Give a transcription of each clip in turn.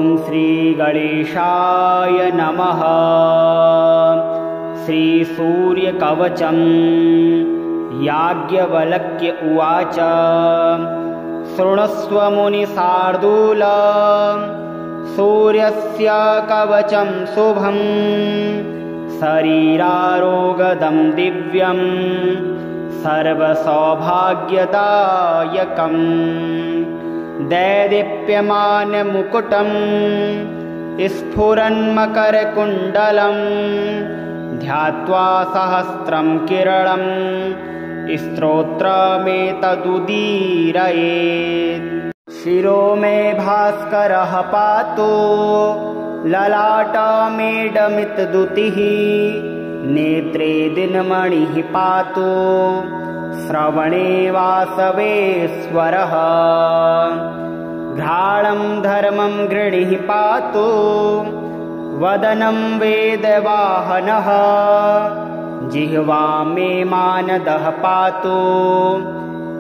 ॐ श्रीगणेशाय नमः। श्रीसूर्यकवचम्। याज्ञवल्क्य उवाच शृणुष्व मुनिशार्दूल सूर्यस्य कवचं शुभं शरीरारोगदं दिव्यं सर्वसौभाग्यदायकं दैदीप्यमानमुकुटं स्फुरन्मकरकुण्डलं ध्यात्वा सहस्रं किरणं स्तोत्रमेतदुदीरयेत्। शिरो मे भास्करः पातु ललाटमेडमितद्युतिः नेत्रे दिनमणिः पातु श्रवणे वासवेश्वरः घ्राणं धर्मं गृणिः पातु वदनं वेदवाहनः जिह्वां मे मानदः पातु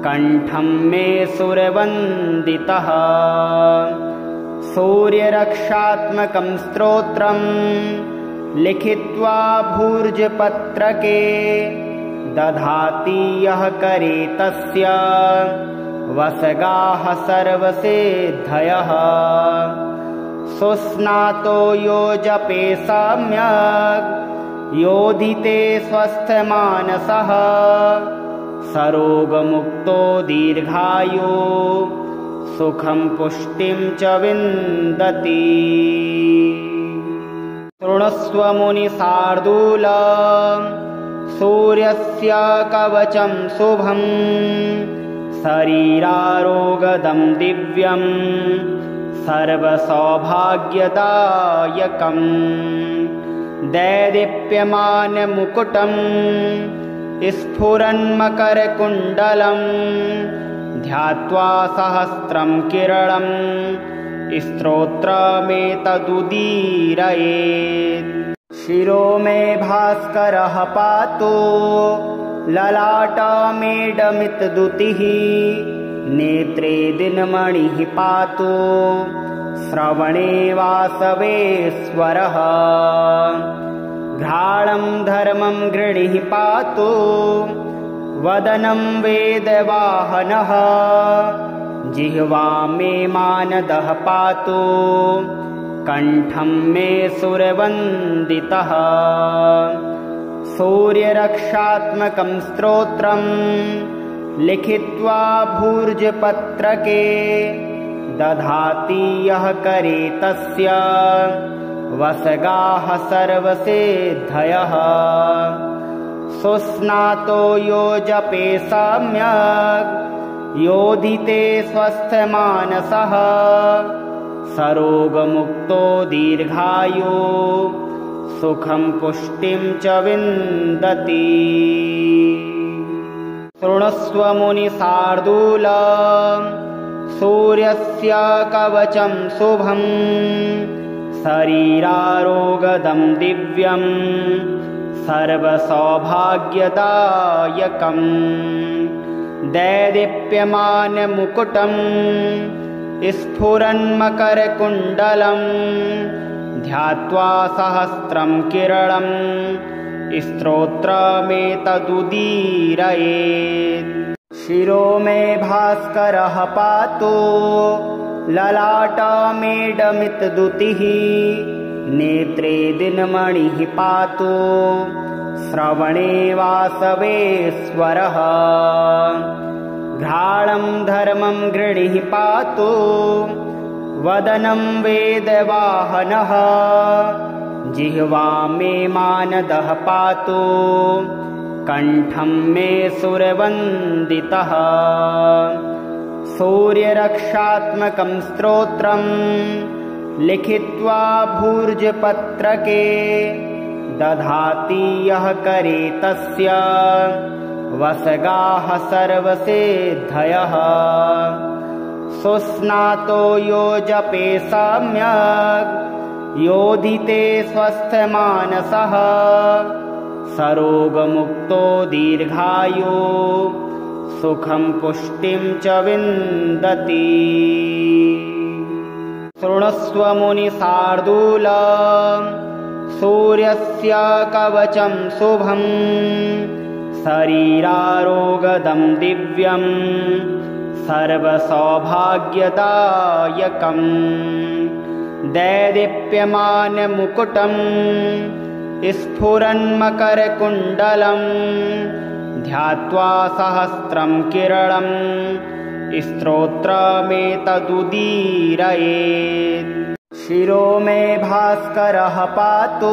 कण्ठं मे सुरवन्दितः। सूर्यरक्षात्मकं स्तोत्रं लिखित्वा भूर्जपत्रके दधाति यः करे तस्य वसगाः सर्वसिद्धयः। सुस्नातो यो जपे सम्यक् योधिते स्वस्थमानसः सरोगमुक्तो दीर्घायु सुखं पुष्टिं च विन्दति। शृणुष्व मुनिशार्दूल सूर्यस्य कवचं शुभं शरीरारोगदं दिव्यं सर्वसौभाग्यदायकं दैदीप्यमानमुकुटं स्फुरन्मकरकुण्डलं ध्यात्वा सहस्रं किरणं स्तोत्रमेतदुदीरयेत्। शिरो मे भास्करः पातु ललाटमेडमितद्युतिः नेत्रे दिनमणिः पातु श्रवणे वासवेश्वरः घ्राणं धर्मं गृणिः पातु वदनं वेदवाहनः जिह्वां मे मानदः पातु कण्ठं मे सुरवन्दितः। सूर्यरक्षात्मकं स्तोत्रं लिखित्वा भूर्जपत्रके दधाति यः करे तस्य वसगाः सर्वसिद्धयः। सुस्नातो यो जपे सम्यक् योधिते स्वस्थमानसः सरोगमुक्तो दीर्घायु सुखं पुष्टिं च विन्दति। शृणुष्व मुनिशार्दूल सूर्यस्य कवचं शुभं शरीरारोगदं दिव्यं सर्वसौभाग्यदायकं दैदीप्यमानमुकुटं स्फुरन्मकरकुण्डलं ध्यात्वा सहस्रं किरणं स्तोत्रमेतदुदीरयेत्। शिरो मे भास्करः पातु ललाटमेडमितद्युतिः नेत्रे दिनमणिः पातु श्रवणे वासवेश्वरः घ्राणं धर्मं गृणिः पातु वदनं वेदवाहनः जिह्वां मे मानदः पातु कण्ठं मे सुरवन्दितः। सूर्यरक्षात्मकं स्तोत्रं लिखित्वा भूर्जपत्रके दधाति यः करे तस्य वसगाः सर्वसिद्धयः। सुस्नातो यो जपे सम्यक् योधिते स्वस्थमानसः सरोगमुक्तो दीर्घायु सुखं पुष्टिं च विन्दति। शृणुष्व मुनिशार्दूल सूर्यस्य कवचं शुभं शरीरारोगदं दिव्यं सर्वसौभाग्यदायकं दैदीप्यमानमुकुटं स्फुरन्मकरकुण्डलं ध्यात्वा सहस्रं किरणं स्तोत्रमेतदुदीरयेत्। शिरो मे भास्करः पातु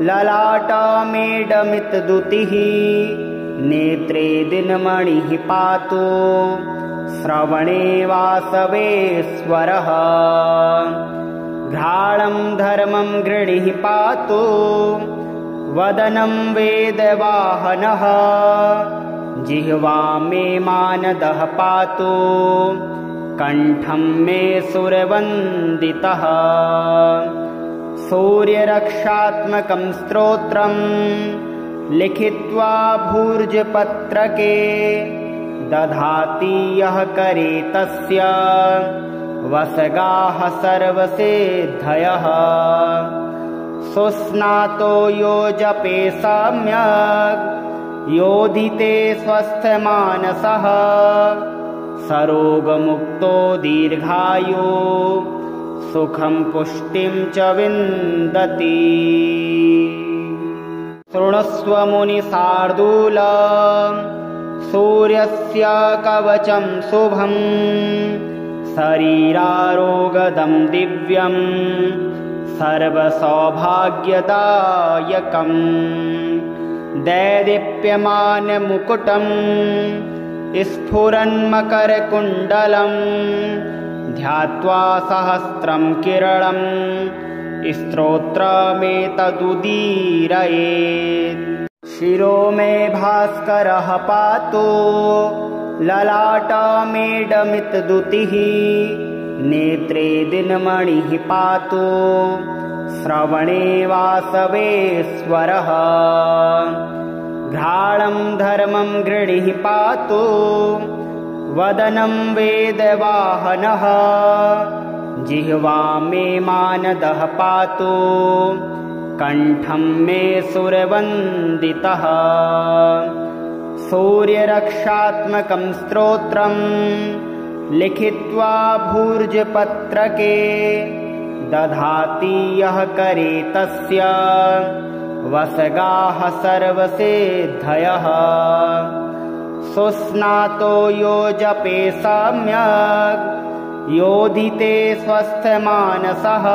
ललाटमेडमितद्युतिः नेत्रे दिनमणिः पातु श्रवणे वासवेश्वरः घ्राणं धर्मं गृणिः पातु वदनं वेदवाहनः जिह्वा मे मानदः पातु कण्ठं मे सुरवन्दितः सूर्यरक्षात्मकं स्तोत्रं लिखित्वा भूर्जपत्रके दधाति यः करे तस्य वसगाः सर्वसिद्धयः सुस्नातो यो जपे सम्यक् योधिते स्वस्थमानसः सरोगमुक्तो दीर्घायु सुखं पुष्टिं च विन्दति। शृणुष्व मुनिशार्दूल सूर्यस्य कवचं शुभं शरीरारोगदं दिव्यं सर्वसौभाग्यदायकं दैदीप्यमानमुकुटं स्फुरन्मकरकुण्डलं ध्यात्वा सहस्रं किरणं स्तोत्रमेतदुदीरयेत्। शिरो मे भास्करः पातु ललाटमेडमितद्युतिः नेत्रे दिनमणिः पातु श्रवणे वासवेश्वरः घ्राणं धर्मं गृणिः पातु वदनं वेदवाहनः जिह्वा मे मानदः पातु कण्ठं मे सुरवन्दितः सूर्यरक्षात्मकं स्तोत्रं लिखित्वा भूर्जपत्रके दधाति यः करे तस्य वसगाः सर्वसिद्धयः सुस्नातो यो जपे सम्यक् योधिते स्वस्थमानसः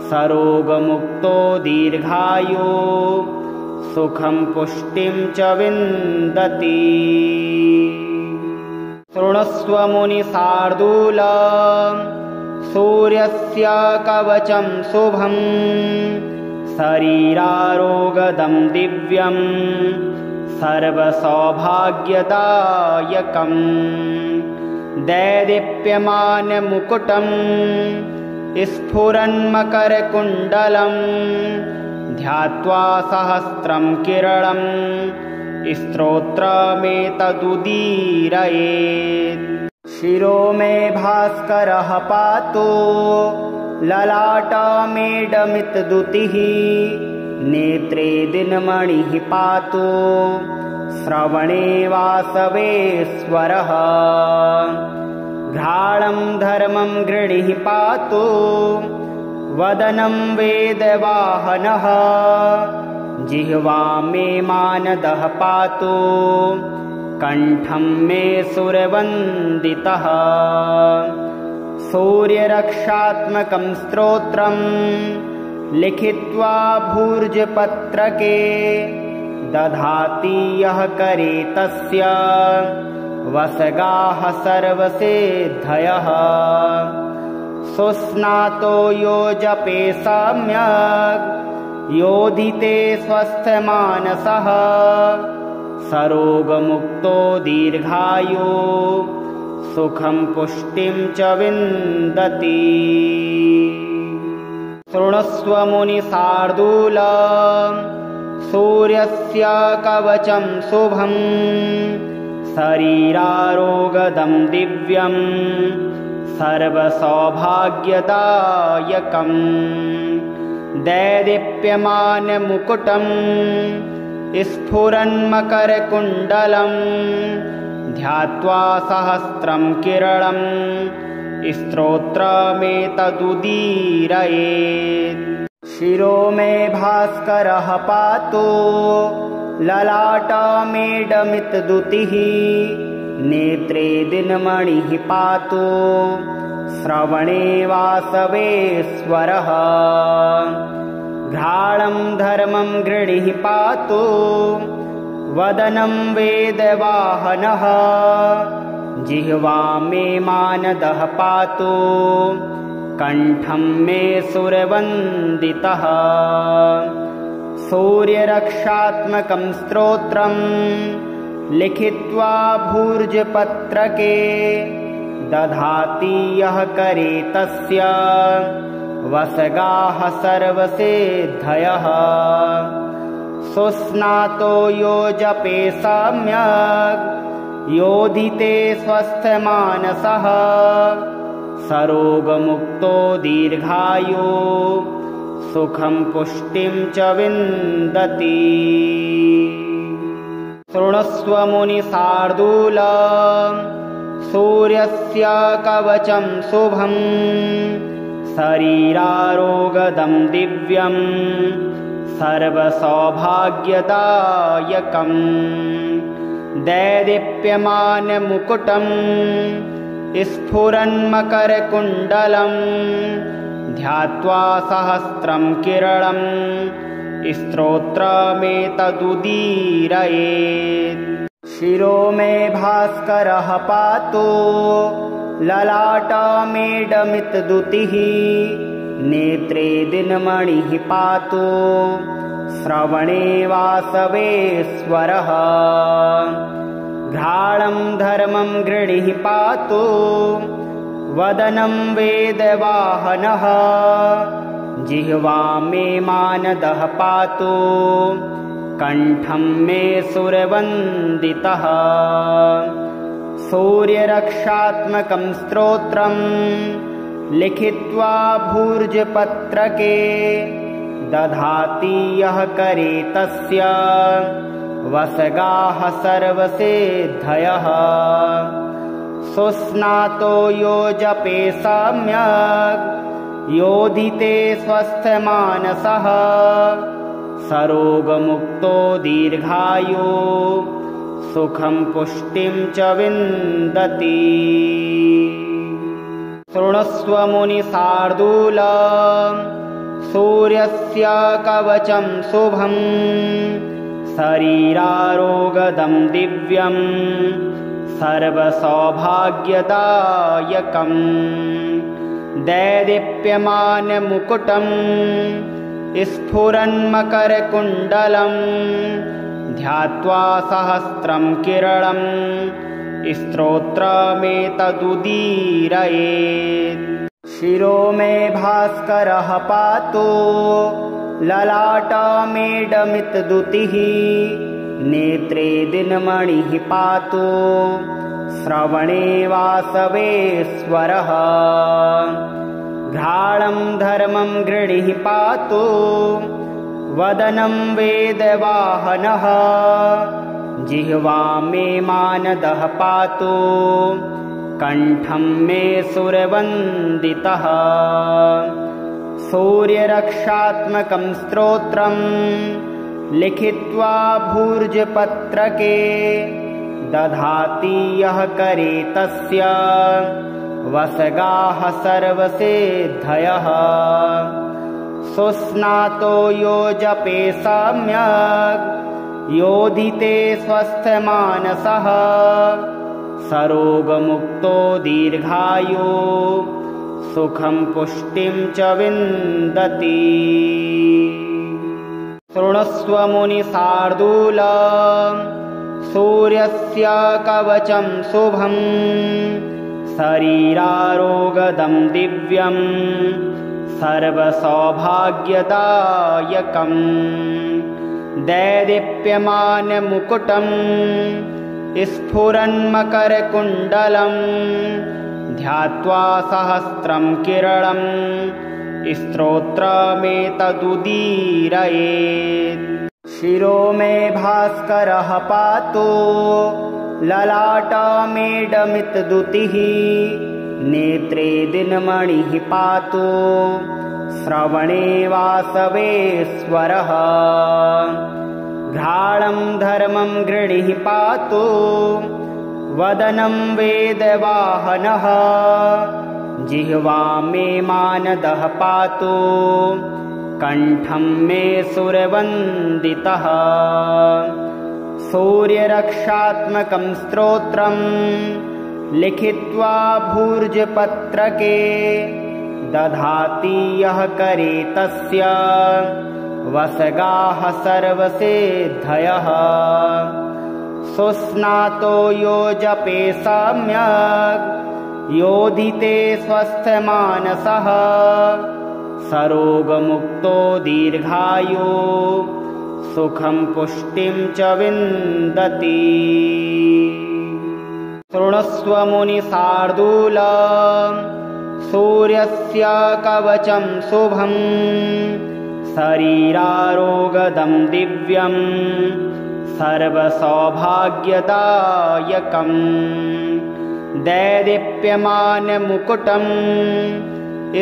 सरोगमुक्तो दीर्घायु सुखं पुष्टिं च विन्दति। शृणुष्व मुनिशार्दूल सूर्यस्य कवचं शुभं शरीरारोगदं दिव्यं सर्वसौभाग्यदायकं दैदीप्यमानमुकुटं स्फुरन्मकरकुण्डलं ध्यात्वा सहस्रं किरणं स्तोत्रमेतदुदीरयेत्। शिरो मे भास्करः पातु ललाटमेडमितद्युतिः नेत्रे दिनमणिः पातु श्रवणे वासवेश्वरः घ्राणं धर्मं गृणिः पातु वदनं वेदवाहनः जिह्वा मे मानदः पातु कण्ठं मे सुरवन्दितः सूर्यरक्षात्मकं स्तोत्रं लिखित्वा भूर्जपत्रके दधाति यः करे तस्य वसगाः सर्वसिद्धयः सुस्नातो यो जपे सम्यक् योधिते स्वस्थमानसः सरोगमुक्तो दीर्घायु सुखं पुष्टिं च विन्दति। शृणुष्व मुनिशार्दूल सूर्यस्य कवचं शुभं शरीरारोगदं दिव्यं सर्वसौभाग्यदायकम् दैदीप्यमानमुकुटं स्फुरन्मकरकुण्डलं ध्यात्वा सहस्रं किरणं स्तोत्रमेतदुदीरयेत्। शिरो मे भास्करः पातु ललाटमेडमितद्युतिः नेत्रे दिनमणिः पातु श्रवणे वासवेश्वरः घ्राणं धर्मं गृणिः पातु वदनं वेदवाहनः जिह्वा मे मानदः पातु कण्ठं मे सुरवन्दितः सूर्यरक्षात्मकं स्तोत्रं लिखित्वा भूर्जपत्रके दधाति यः करे तस्य वसगाः सर्वसिद्धयः सुस्नातो यो जपे सम्यक् योधिते स्वस्थमानसः सरोगमुक्तो दीर्घायु सुखं पुष्टिं च विन्दति। शृणुष्व मुनिशार्दूल सूर्यस्य कवचं शुभं शरीरारोगदं दिव्यं सर्वसौभाग्यदायकम् दैदीप्यमानमुकुटं स्फुरन्मकरकुण्डलं ध्यात्वा सहस्रं किरणं स्तोत्रमेतदुदीरयेत्। शिरो मे भास्करः पातु ललाटमेडमितद्युतिः नेत्रे दिनमणिः पातु श्रवणे वासवेश्वरः घ्राणं धर्मं गृणिः पातु वदनं वेदवाहनः जिह्वा मे मानदः पातु कण्ठं मे सुरवन्दितः सूर्यरक्षात्मकं स्तोत्रं लिखित्वा भूर्जपत्रके दधाति यः करे तस्य वसगाः सर्वसिद्धयः सुस्नातो यो जपे सम्यक् योधिते स्वस्थमानसः सरोगमुक्तो दीर्घायु सुखं पुष्टिं च विन्दति। शृणुष्व मुनिशार्दूल सूर्यस्य कवचं शुभं शरीरारोगदं दिव्यं सर्वसौभाग्यदायकम् दैदीप्यमानमुकुटं स्फुरन्मकरकुण्डलं ध्यात्वा सहस्रं किरणं स्तोत्रमेतदुदीरयेत्। शिरो मे भास्करः पातु ललाटमेडमितद्युतिः नेत्रे दिनमणिः पातु श्रवणे वासवेश्वरः घ्राणं धर्मं गृणिः पातु वदनं वेदवाहनः जिह्वा मे मानदः पातु कण्ठं मे सुरवन्दितः सूर्यरक्षात्मकं स्तोत्रं लिखित्वा भूर्जपत्रके दधाति यः करे तस्य वसगाः सर्वसिद्धयः सुस्नातो यो जपे सम्यक् योधिते स्वस्थमानसः सरोगमुक्तो दीर्घायु सुखं पुष्टिं च विन्दति। ध्यात्वा सहस्रं किरणं स्तोत्रमेतदुदीरयेत्। शिरो मे भास्करः पातु ललाटमेडमितद्युतिः नेत्रे दिनमणिः पातु श्रवणे वासवेश्वरः घ्राणं धर्मं गृणिः पातु वदनं वेदवाहनः जिह्वा मे मानदः पातु कण्ठं मे सुरवन्दितः सूर्यरक्षात्मकं स्तोत्रं लिखित्वा भूर्जपत्रके दधाति यः करे तस्य वसगाः सर्वसिद्धयः सुस्नातो यो जपे सम्यक् योधिते स्वस्थमानसः सरोगमुक्तो दीर्घायु सुखं पुष्टिं च विन्दति। शृणुष्व मुनिशार्दूल सूर्यस्य कवचं शुभं शरीरारोगदं दिव्यं सर्वसौभाग्यदायकम् दैदीप्यमानमुकुटं स्फुरन्मकरकुण्डलं ध्यात्वा सहस्रं किरणं स्तोत्रमेतदुदीरयेत्। शिरो मे भास्करः पातु ललाटमेडमितद्युतिः नेत्रे दिनमणिः पातु श्रवणे वासवेश्वरः। घ्राणं धर्मं गृणिः पातु वदनं वेदवाहनः। जिह्वा मे मानदः पातु कण्ठं मे सुरवन्दितः। सूर्यरक्षात्मकं स्तोत्रं लिखित्वा भूर्जपत्रके दधाति यः करे तस्य वसगाः सर्वसिद्धयः। सुस्नातो यो जपे सम्यक् योधिते स्वस्थमानसः। सरोगमुक्तो दीर्घायु सुखं पुष्टिं च विन्दति। शृणुष्व मुनिशार्दूल सूर्यस्य कवचं शुभं शरीरारोगदं दिव्यं सर्वसौभाग्यदायकं। दैदीप्यमानमुकुटं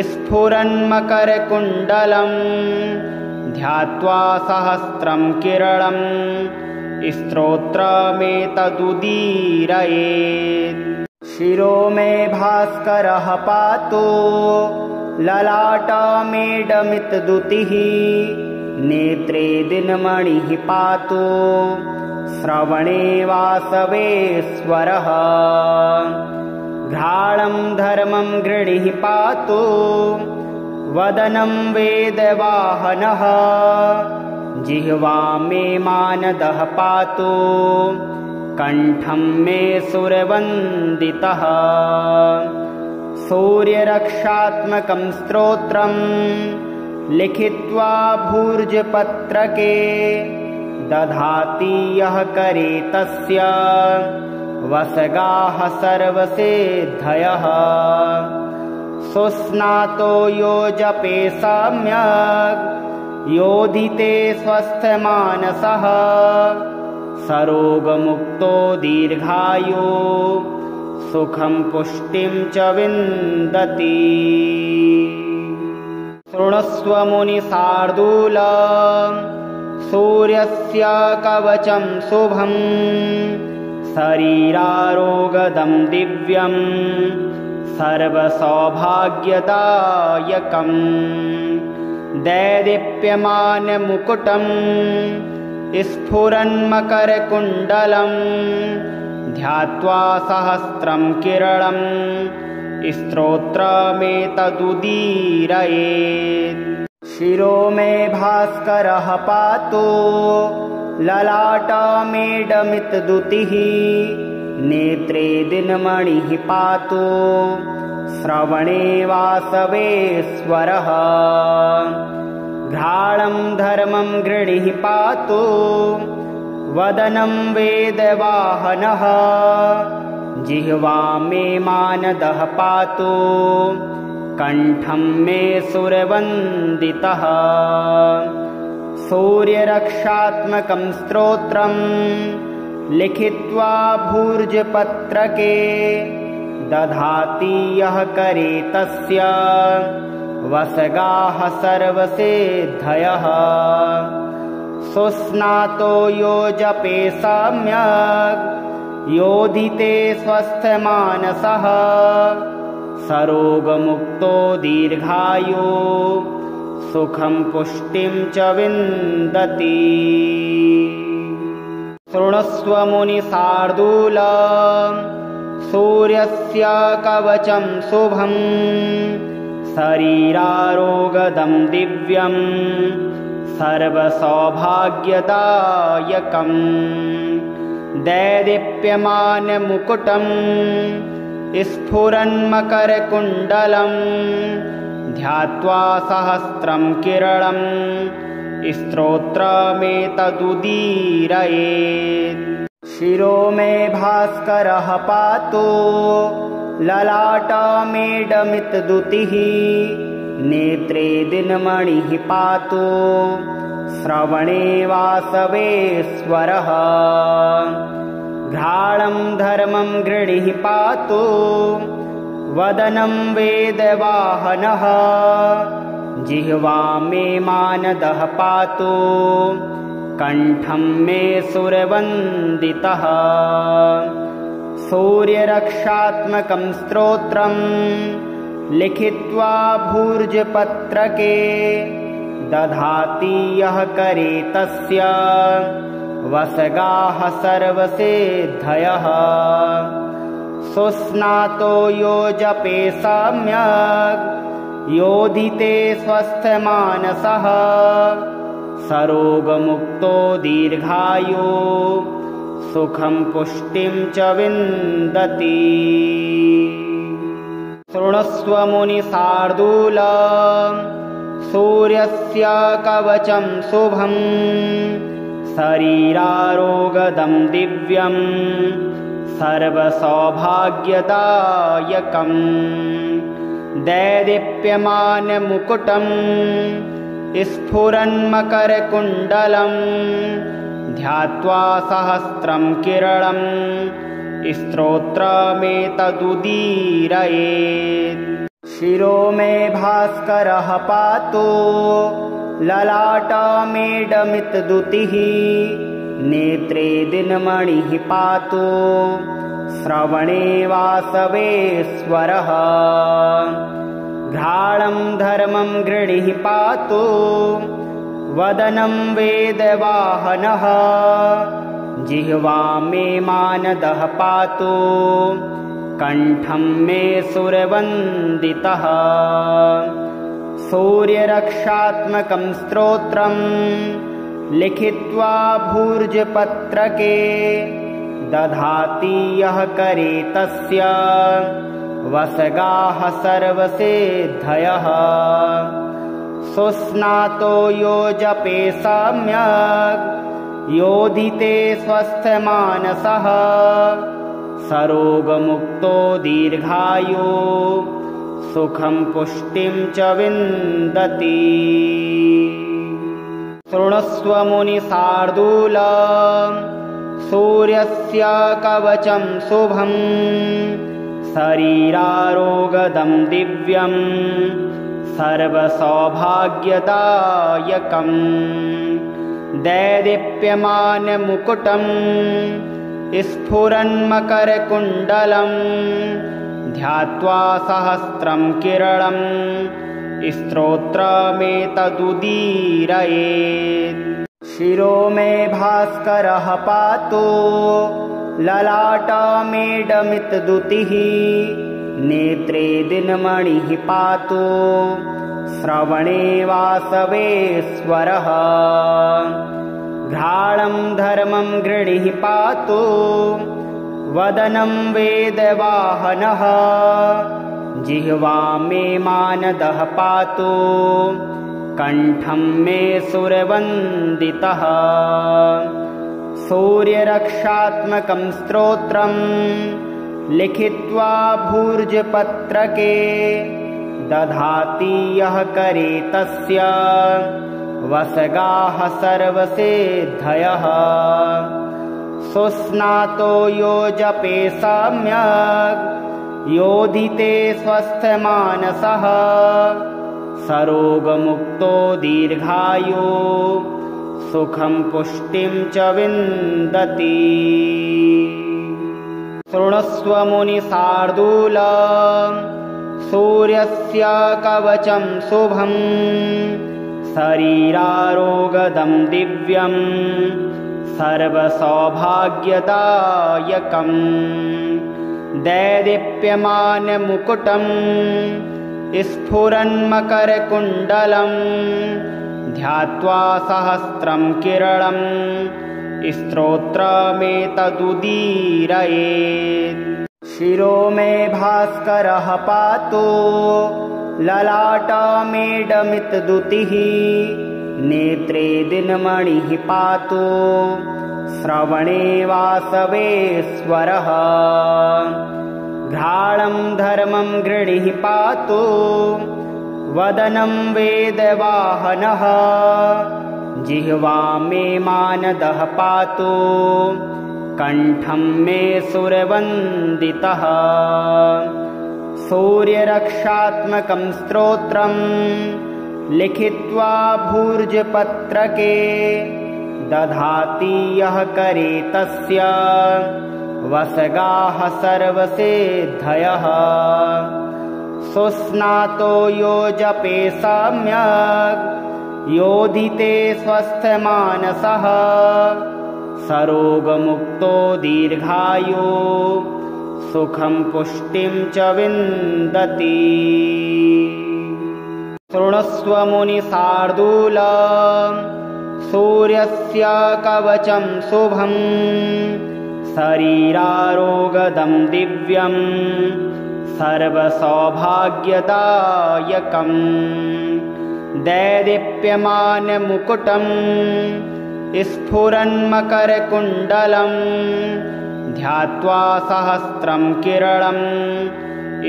स्फुरन्मकरकुण्डलं ध्यात्वा सहस्रं किरणं स्तोत्रमेतदुदीरयेत्। शिरो मे भास्करः पातु ललाटमेडमितद्युतिः नेत्रे दिनमणिः पातु श्रवणे वासवेश्वरः। घ्राणं धर्मं गृणिः पातु वदनं वेदवाहनः। जिह्वा मे मानदः पातु कण्ठं मे सुरवन्दितः। सूर्यरक्षात्मकं स्तोत्रं लिखित्वा भूर्जपत्रके दधाति यः करे तस्य वसगाः सर्वसिद्धयः। सुस्नातो यो जपे सम्यक् योधिते स्वस्थमानसः। सरोगमुक्तो दीर्घायु सुखं पुष्टिं च विन्दति। शृणुष्व मुनिशार्दूल सूर्यस्य कवचं शुभं शरीरारोगदं दिव्यं सर्वसौभाग्यदायकं। दैदीप्यमानमुकुटं स्फुरन्मकरकुण्डलं ध्यात्वा सहस्रं किरणं स्तोत्रमेतदुदीरयेत्। शिरो मे भास्करः पातु ललाटमेडमितद्युतिः नेत्रे दिनमणिः पातु श्रवणे वासवेश्वरः। घ्राणं धर्मं गृणिः पातु वदनं वेदवाहनः। जिह्वा मे मानदः पातु कण्ठं मे सुरवन्दितः। सूर्यरक्षात्मकं स्तोत्रं लिखित्वा भूर्जपत्रके दधाति यः करे तस्य वसगाः सर्वसिद्धयः। सुस्नातो यो जपे सम्यक् योधिते स्वस्थमानसः। सरोगमुक्तो दीर्घायु सुखं पुष्टिं च विन्दति। शृणुष्व मुनिशार्दूल सूर्यस्य कवचं शुभं शरीरारोगदं दिव्यं सर्वसौभाग्यदायकं। दैदीप्यमानमुकुटं स्फुरन्मकरकुण्डलं ध्यात्वा सहस्रं किरणं स्तोत्रमेतदुदीरयेत्। शिरो मे भास्करः पातु ललाटमेडमितद्युतिः नेत्रे दिनमणिः पातु श्रवणे वासवेश्वरः घ्राणं धर्मं गृणिः पातु वदनं वेदवाहनः जिह्वां मे मानदः पातु कण्ठं मे सुरवन्दितः सूर्यरक्षात्मकं स्तोत्रं लिखित्वा भूर्जपत्रके दधाति यः करे तस्य वसगाः सर्वसिद्धयः सुस्नातो यो जपे सम्यक् योधिते स्वस्थमानसः सरोगमुक्तो दीर्घायु सुखं पुष्टिं च विन्दति। शृणुष्व मुनिशार्दूल सूर्यस्य कवचं शुभं शरीरारोगदं दिव्यं सर्वसौभाग्यदायकं दैदीप्यमानमुकुटं स्फुरन्मकरकुण्डलं ध्यात्वा सहस्रं किरणं स्तोत्रमेतदुदीरयेत्। शिरो मे भास्करः पातु ललाटमेडमितद्युतिः नेत्रे दिनमणिः पातु श्रवणे वासवेश्वरः घ्राणं धर्मं गृणिः पातु वदनं वेदवाहनः जिह्वां मे मानदः पातु कण्ठं मे सुरवन्दितः सूर्यरक्षात्मकं स्तोत्रं लिखित्वा भूर्जपत्रके दधाति यः करे तस्य वसगाः सर्वसिद्धयः सुस्नातो यो जपे सम्यक् योधिते स्वस्थमानसः सरोगमुक्तो दीर्घायु सुखं पुष्टिं च विन्दति। शृणुष्व मुनिशार्दूल सूर्यस्य कवचं शुभं शरीरारोगदं दिव्यं सर्वसौभाग्यदायकं दैदीप्यमानमुकुटं स्फुरन्मकरकुण्डलं ध्यात्वा सहस्रं किरणं स्तोत्रमेतदुदीरयेत्। शिरो मे भास्करः पातु ललाटमेडमितद्युतिः नेत्रे दिनमणिः पातु श्रवणे वासवेश्वरः घ्राणं धर्मं गृणिः पातु वदनं वेदवाहनः जिह्वां मे मानदः पातु कण्ठं मे सुरवन्दितः सूर्यरक्षात्मकं स्तोत्रं लिखित्वा भूर्जपत्रके दधाति यः करे तस्य वसगाः सर्वसिद्धयः सुस्नातो यो जपे सम्यक् योधिते स्वस्थमानसः सरोगमुक्तो दीर्घायु सुखं पुष्टिं च विन्दति। शृणुष्व मुनिशार्दूल सूर्यस्य कवचं शुभं शरीरारोगदं दिव्यं सर्वसौभाग्यदायकं दैदीप्यमानमुकुटं स्फुरन्मकरकुण्डलं ध्यात्वा सहस्रं किरणं स्तोत्रमेतदुदीरयेत्। शिरो मे भास्करः पातु ललाटमेडमितद्युतिः नेत्रे दिनमणिः पातु श्रवणे वासवेश्वरः घ्राणं धर्मं गृणिः पातु वदनं वेदवाहनः जिह्वा मे मानदः पातु कण्ठं मे सुरवन्दितः सूर्यरक्षात्मकं स्तोत्रं लिखित्वा भूर्जपत्रके दधाति यः करे तस्य वसगाः सर्वसिद्धयः सुस्नातो यो जपे सम्यक् योधिते स्वस्थमानसः सरोगमुक्तो दीर्घायु सुखं पुष्टिं च विन्दति। शृणुष्व मुनिशार्दूल सूर्यस्य कवचं शुभं शरीरारोगदं दिव्यं सर्वसौभाग्यदायकं दैदीप्यमानमुकुटं स्फुरन्मकरकुण्डलं ध्यात्वा सहस्रं किरणं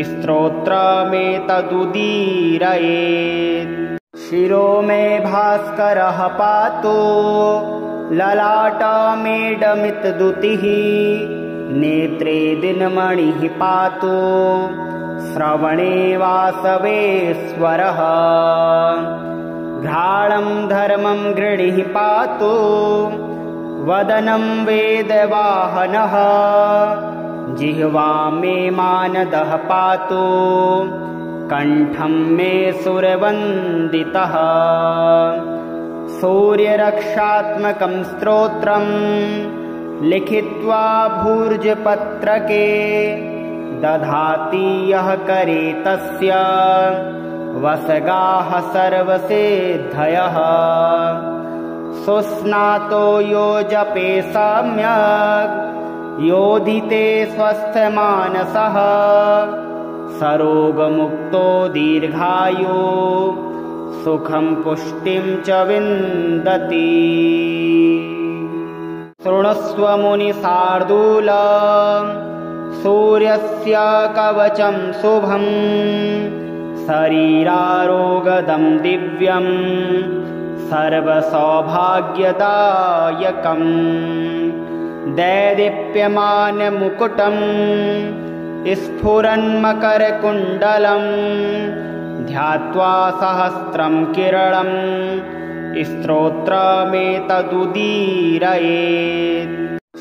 स्तोत्रमेतदुदीरयेत्। शिरो मे भास्करः पातु ललाटमेडमितद्युतिः नेत्रे दिनमणिः पातु श्रवणे वासवेश्वरः घ्राणं धर्मं गृणिः पातु वदनं वेदवाहनः जिह्वा मे मानदः पातु कण्ठं मे सुरवन्दितः सूर्यरक्षात्मकं स्तोत्रं लिखित्वा भूर्जपत्रके दधाति यः करे तस्य वसगाः सर्वसिद्धयः सुस्नातो यो जपे सम्यक् योधिते स्वस्थमानसः सरोगमुक्तो दीर्घायु सुखं पुष्टिं च विन्दति। शृणुष्व मुनिशार्दूल सूर्यस्य कवचं शुभं शरीरारोगदं दिव्यं सर्वसौभाग्यदायकं दैदीप्यमानमुकुटं स्फुरन्मकरकुण्डलं ध्यात्वा सहस्रं किरणं स्तोत्रमेतदुदीरयेत्।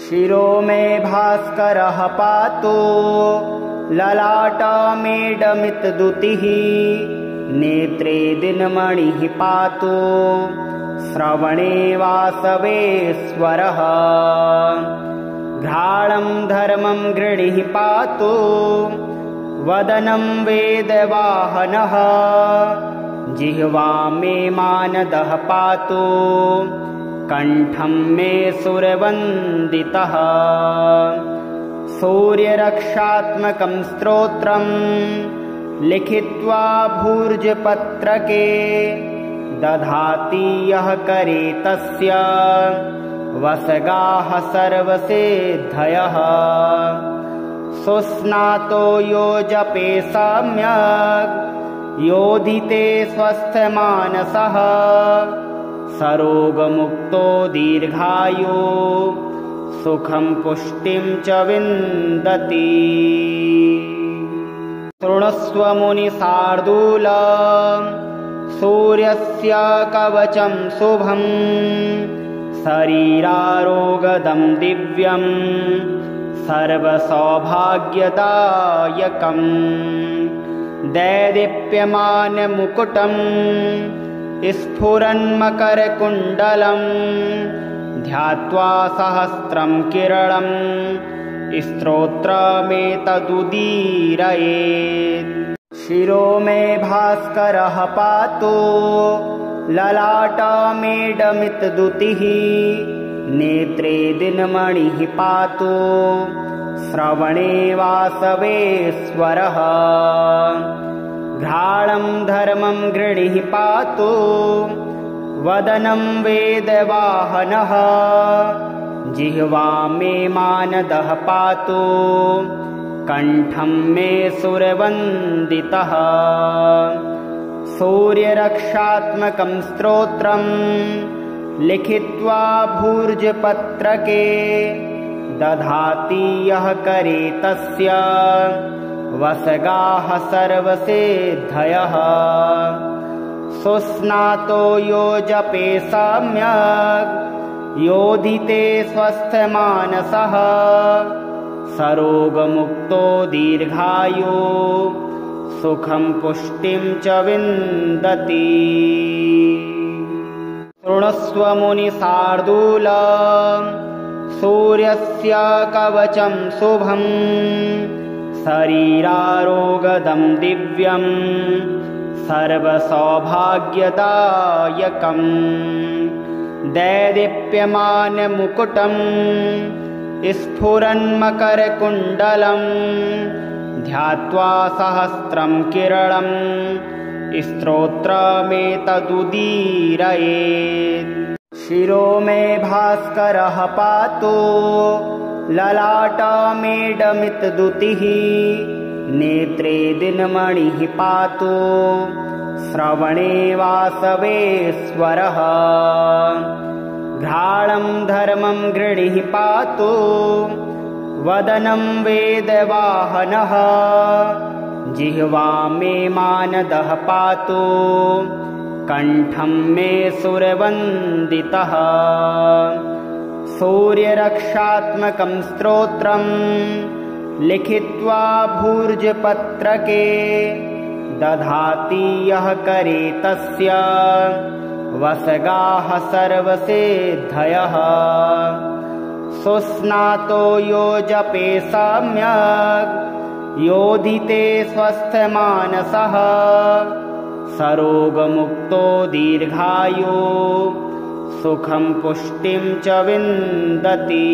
शिरो मे भास्करः पातु ललाटमेडमितद्युतिः नेत्रे दिनमणिः पातु श्रवणे वासवेश्वरः घ्राणं धर्मं गृणिः पातु वदनं वेदवाहनः जिह्वा मे मानदः पातु कण्ठं मे सुरवन्दितः सूर्यरक्षात्मकं स्तोत्रं लिखित्वा भूर्जपत्रके दधाति यः करे तस्य वसगाः सर्वसिद्धयः सुस्नातो यो जपे सम्यक् योधिते स्वस्थमानसः सरोगमुक्तो दीर्घायु सुखं पुष्टिं च विन्दति। शृणुष्व मुनिशार्दूल सूर्यस्य कवचं शुभं शरीरारोगदं दिव्यं सर्वसौभाग्यदायकं दैदीप्यमानमुकुटं स्फुरन्मकरकुण्डलं ध्यात्वा सहस्रं किरणं स्तोत्रमेतदुदीरयेत्। शिरो मे भास्करः पातु ललाटमेडमितद्युतिः नेत्रे दिनमणिः पातु श्रवणे वासवेश्वरः घ्राणं धर्मं गृणिः पातु वदनं वेदवाहनः जिह्वा मे मानदः पातु कण्ठं मे सुरवन्दितः सूर्यरक्षात्मकं स्तोत्रं लिखित्वा भूर्जपत्रके दधाति यः करे तस्य वसगाः सर्वसिद्धयः सुस्नातो यो जपे सम्यक् योधिते स्वस्थमानसः सरोगमुक्तो दीर्घायु सुखं पुष्टिं च विन्दति। शृणुष्व मुनिशार्दूल सूर्यस्य कवचं शुभं शरीरारोगदं दिव्यं सर्वसौभाग्यदायकं दैदीप्यमानमुकुटं स्फुरन्मकरकुण्डलं ध्यात्वा सहस्रं किरणं स्तोत्रमेतदुदीरयेत्। शिरो मे भास्करः पातु ललाटमेडमितद्युतिः नेत्रे दिनमणिः पातु श्रवणे वासवेश्वरः घ्राणं धर्मं गृणिः पातु वदनं वेदवाहनः जिह्वा मे मानदः पातु कण्ठं मे सुरवन्दितः सूर्यरक्षात्मकं स्तोत्रं लिखित्वा भूर्जपत्रके दधाति यः करे तस्य वसगाः सर्वसिद्धयः सुस्नातो यो जपे सम्यक् योधिते स्वस्थमानसः सरोगमुक्तो दीर्घायु सुखं पुष्टिं च विन्दति।